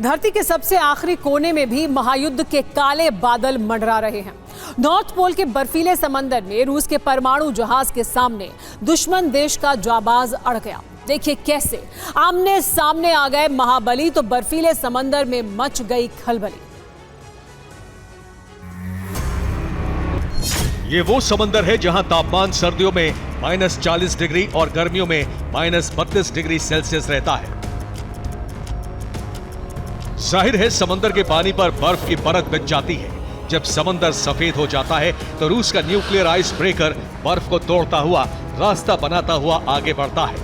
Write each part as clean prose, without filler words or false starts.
धरती के सबसे आखिरी कोने में भी महायुद्ध के काले बादल मंडरा रहे हैं। नॉर्थ पोल के बर्फीले समंदर में रूस के परमाणु जहाज के सामने दुश्मन देश का जाबाज अड़ गया। देखिए कैसे आमने सामने आ गए महाबली, तो बर्फीले समंदर में मच गई खलबली। ये वो समंदर है जहां तापमान सर्दियों में -40 डिग्री और गर्मियों में -32 डिग्री सेल्सियस रहता है। जाहिर है समंदर के पानी पर बर्फ की परत बिछ जाती है। जब समंदर सफेद हो जाता है तो रूस का न्यूक्लियर आइस ब्रेकर बर्फ को तोड़ता हुआ रास्ता बनाता हुआ आगे बढ़ता है।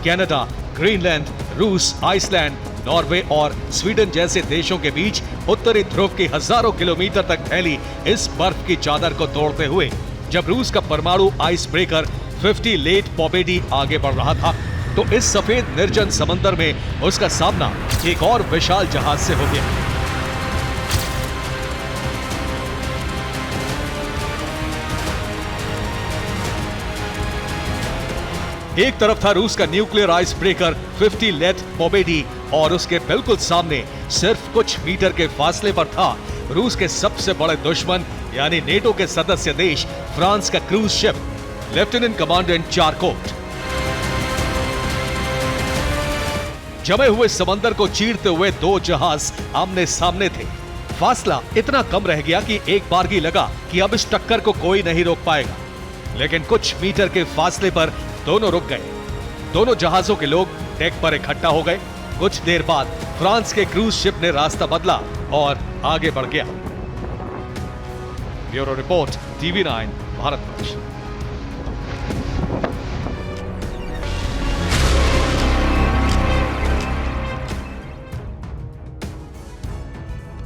कनाडा, ग्रीनलैंड, रूस, आइसलैंड, नॉर्वे और स्वीडन जैसे देशों के बीच उत्तरी ध्रुव की हजारों किलोमीटर तक फैली इस बर्फ की चादर को तोड़ते हुए जब रूस का परमाणु आइस ब्रेकर 50 लेट पोपेडी आगे बढ़ रहा था, तो इस सफेद निर्जन समंदर में उसका सामना एक और विशाल जहाज से हो गया। एक तरफ था रूस का न्यूक्लियर आइस ब्रेकर 50 लेट पोपेडी और उसके बिल्कुल सामने सिर्फ कुछ मीटर के फासले पर था रूस के सबसे बड़े दुश्मन यानी नेटो के सदस्य देश फ्रांस का cruise ship lieutenant commandant Charcot. जमे हुए समंदर को चीरते हुए दो जहाज आमने सामने थे। फासला इतना कम रह गया कि एक बारगी लगा कि अब इस टक्कर को कोई नहीं रोक पाएगा, लेकिन कुछ मीटर के फासले पर दोनों रुक गए। दोनों जहाजों के लोग डेक पर इकट्ठा हो गए। कुछ देर बाद फ्रांस के क्रूज शिप ने रास्ता बदला और आगे बढ़ गया। Bureau report, TV9 Bharatvarsh.